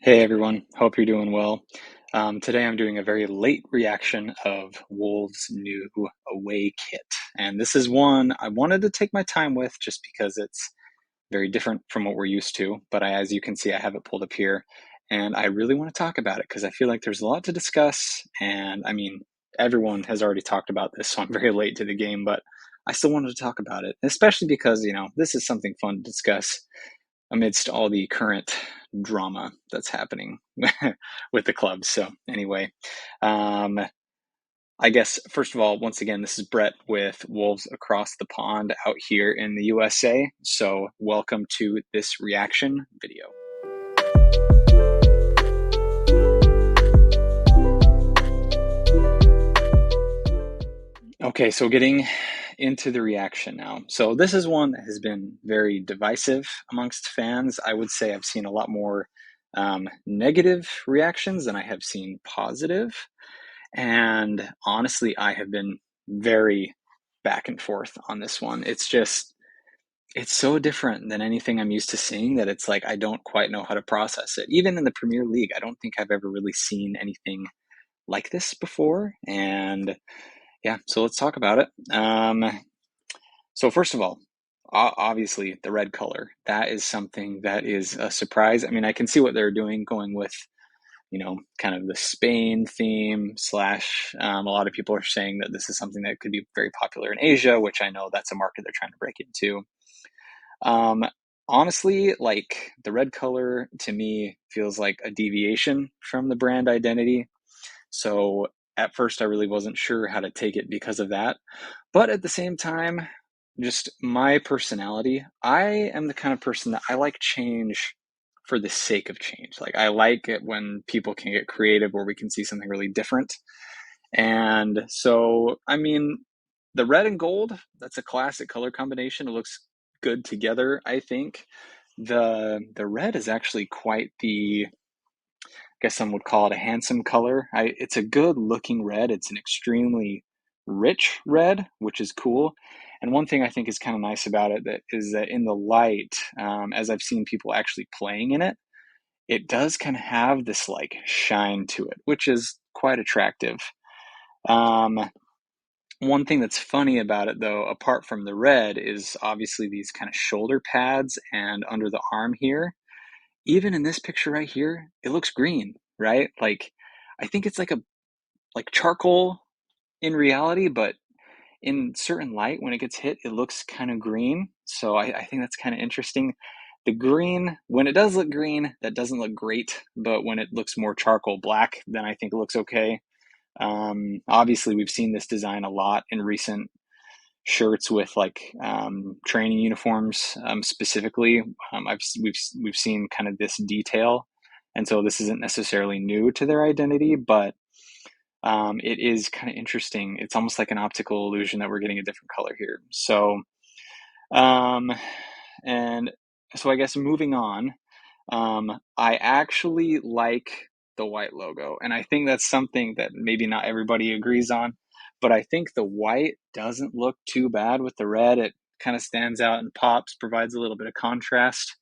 Hey everyone, hope you're doing well. Today I'm doing a very late reaction of Wolves' new away kit. And this is one I wanted to take my time with just because it's very different from what we're used to. But as you can see, I have it pulled up here and I really want to talk about it because I feel like there's a lot to discuss. And I mean, everyone has already talked about this, so I'm very late to the game, but I still wanted to talk about it, especially because, this is something fun to discuss amidst all the current drama that's happening with the club. So, anyway, um, I guess, first of all, once again, this is Brett with Wolves Across the Pond out here in the USA. So, welcome to this reaction video. Okay, so getting into the reaction now. So, this is one that has been very divisive amongst fans. I would say I've seen a lot more negative reactions than I have seen positive. And honestly, I have been very back and forth on this one. It's so different than anything I'm used to seeing that it's like I don't quite know how to process it. Even in the Premier League, I don't think I've ever really seen anything like this before. And yeah, so let's talk about it. So, first of all, obviously, the red color, that is something that is a surprise. I mean, I can see what they're doing going with kind of the Spain theme slash a lot of people are saying that this is something that could be very popular in Asia, which I know that's a market they're trying to break into. Um, Honestly, like the red color to me feels like a deviation from the brand identity. So at first, I really wasn't sure how to take it because of that. But at the same time, just my personality, I am the kind of person that I like change for the sake of change. Like I like it when people can get creative or we can see something really different. And so, I mean, the red and gold, that's a classic color combination. It looks good together, I think. The red is actually quite the, I guess some would call it a handsome color. It's a good looking red. It's an extremely rich red, which is cool. And one thing I think is kind of nice about it that is that in the light, as I've seen people actually playing in it, it does kind of have this like shine to it, which is quite attractive. Um, One thing that's funny about it, though, apart from the red, is obviously these kind of shoulder pads and under the arm here. Even in this picture right here, it looks green, right? Like, I think it's like charcoal in reality, but in certain light, when it gets hit, it looks kind of green. So I think that's kind of interesting. The green, when it does look green, that doesn't look great, but when it looks more charcoal black, then I think it looks okay. Obviously, we've seen this design a lot in recent shirts with like training uniforms specifically. We've seen kind of this detail, and so this isn't necessarily new to their identity, but it is kind of interesting. It's almost like an optical illusion that we're getting a different color here. So, um, and so I guess moving on, I actually like the white logo, and I think that's something that maybe not everybody agrees on, but I think the white doesn't look too bad with the red. It kind of stands out and pops, provides a little bit of contrast.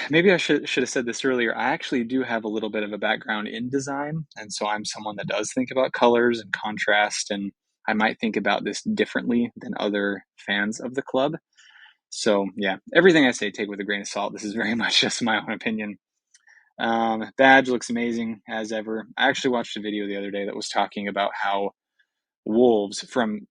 Maybe I should have said this earlier. I actually do have a little bit of a background in design, and so I'm someone that does think about colors and contrast, and I might think about this differently than other fans of the club. So yeah, everything I say take with a grain of salt. This is very much just my own opinion. Badge looks amazing as ever. I actually watched a video the other day that was talking about how Wolves, from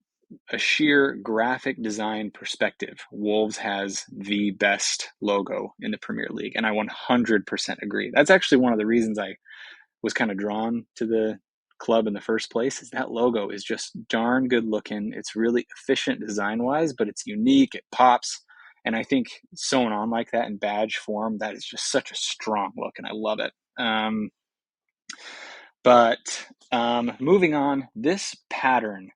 a sheer graphic design perspective, Wolves has the best logo in the Premier League, and I 100% agree. That's actually one of the reasons I was kind of drawn to the club in the first place. Is that logo is just darn good looking. It's really efficient design wise, but it's unique. It pops, and I think sewn on like that in badge form, that is just such a strong look, and I love it. But moving on, this pattern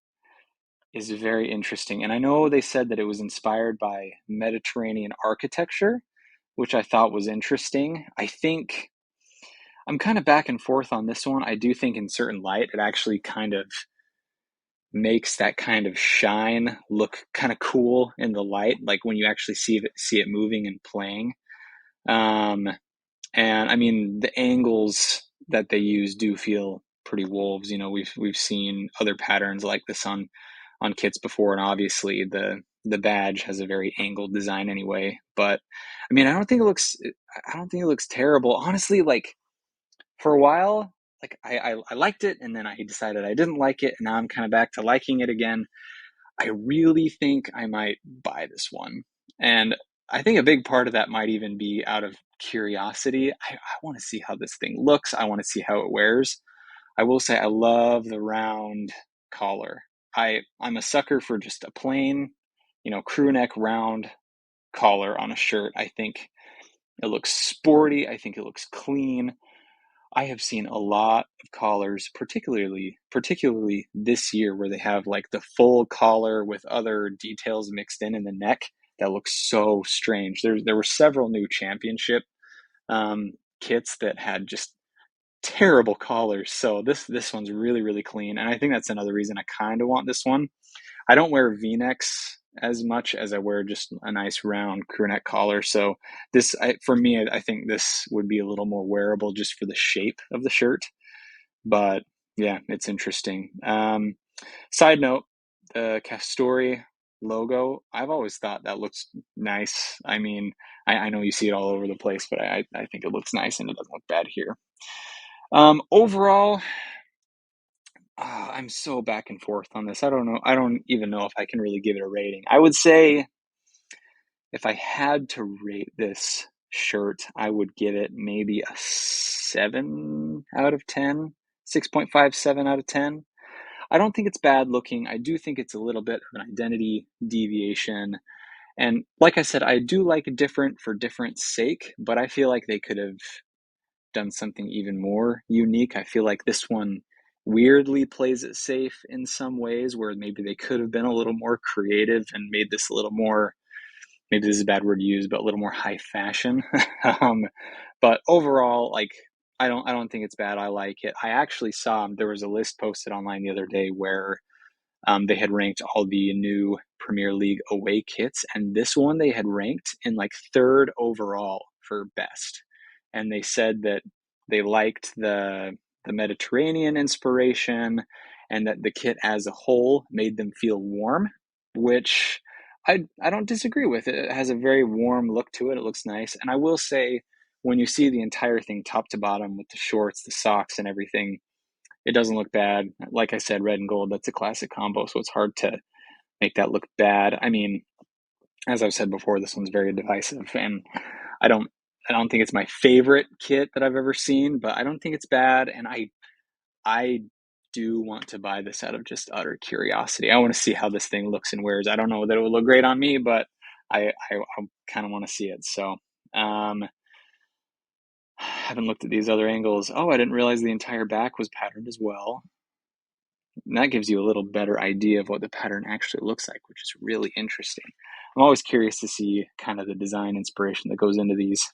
is very interesting. And I know they said that it was inspired by Mediterranean architecture, which I thought was interesting. I think I'm kind of back and forth on this one. I do think in certain light, it actually kind of makes that kind of shine look kind of cool in the light, like when you actually see it moving and playing. Um, And I mean, the angles that they use do feel pretty Wolves. You know, we've seen other patterns like this on kits before, and obviously the badge has a very angled design anyway. But I mean, I don't think it looks terrible. Honestly, like for a while, like I liked it, and then I decided I didn't like it, and now I'm kind of back to liking it again. I really think I might buy this one. And I think a big part of that might even be out of curiosity. I want to see how this thing looks. I want to see how it wears. I will say I love the round collar. I'm a sucker for just a plain, crew neck round collar on a shirt. I think it looks sporty. I think it looks clean. I have seen a lot of collars, particularly this year, where they have like the full collar with other details mixed in the neck that looks so strange. There were several new championship kits that had just terrible collars. So this one's really clean, and I think that's another reason I kind of want this one. I don't wear V-necks as much as I wear just a nice round crew neck collar. So for me, I think this would be a little more wearable just for the shape of the shirt. But yeah, it's interesting. Side note, the Castori logo, I've always thought that looks nice. I mean, I know you see it all over the place, but I think it looks nice and it doesn't look bad here. Overall, I'm so back and forth on this. I don't know. I don't even know if I can really give it a rating. I would say if I had to rate this shirt, I would give it maybe a 7 out of 10, 6.57 out of 10. I don't think it's bad looking. I do think it's a little bit of an identity deviation. And like I said, I do like different for different sake, but I feel like they could have done something even more unique. I feel like this one weirdly plays it safe in some ways where maybe they could have been a little more creative and made this a little more, maybe this is a bad word to use, but a little more high fashion. um, but overall, like I don't think it's bad. I like it. I actually saw there was a list posted online the other day where they had ranked all the new Premier League away kits, and this one they had ranked in like third overall for best. And they said that they liked the Mediterranean inspiration, and that the kit as a whole made them feel warm, which I don't disagree with. It has a very warm look to it. It looks nice, and I will say when you see the entire thing top to bottom with the shorts, the socks, and everything, it doesn't look bad. Like I said, red and gold, that's a classic combo, so it's hard to make that look bad. I mean, as I've said before, this one's very divisive, and I don't I don't think it's my favorite kit that I've ever seen, but I don't think it's bad, and I do want to buy this out of just utter curiosity. I want to see how this thing looks and wears. I don't know that it will look great on me, but I kind of want to see it. So haven't looked at these other angles. Oh, I didn't realize the entire back was patterned as well. And that gives you a little better idea of what the pattern actually looks like, which is really interesting. I'm always curious to see kind of the design inspiration that goes into these.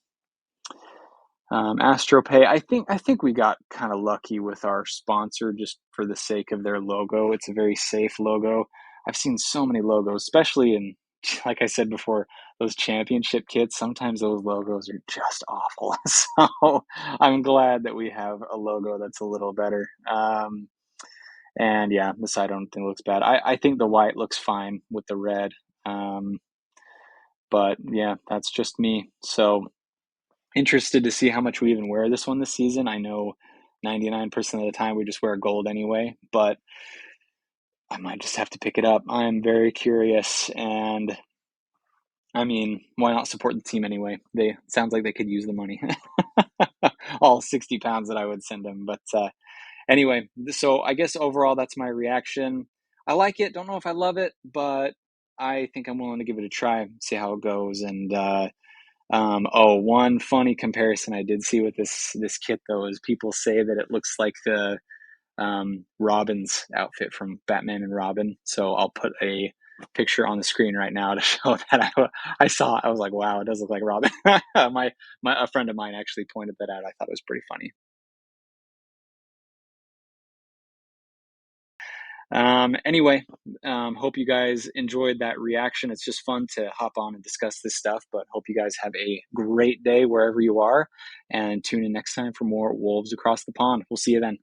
AstroPay, I think we got kind of lucky with our sponsor just for the sake of their logo. It's a very safe logo. I've seen so many logos, especially in, like I said before, those championship kits. Sometimes those logos are just awful. So I'm glad that we have a logo that's a little better. And yeah, this I don't think looks bad. I think the white looks fine with the red. Um, but yeah, that's just me. So interested to see how much we even wear this one this season. I know 99% of the time we just wear gold anyway, but I might just have to pick it up. I'm very curious, and I mean, why not support the team anyway? They sounds like they could use the money. All 60 pounds that I would send them. But anyway, so I guess overall that's my reaction. I like it. Don't know if I love it, but I think I'm willing to give it a try, see how it goes. And one funny comparison I did see with this kit though is people say that it looks like the Robin's outfit from Batman and Robin. So I'll put a picture on the screen right now to show that I saw it. I was like, wow, it does look like Robin. My a friend of mine actually pointed that out. I thought it was pretty funny. Anyway, hope you guys enjoyed that reaction. It's just fun to hop on and discuss this stuff, but hope you guys have a great day wherever you are, and tune in next time for more Wolves Across the Pond. We'll see you then.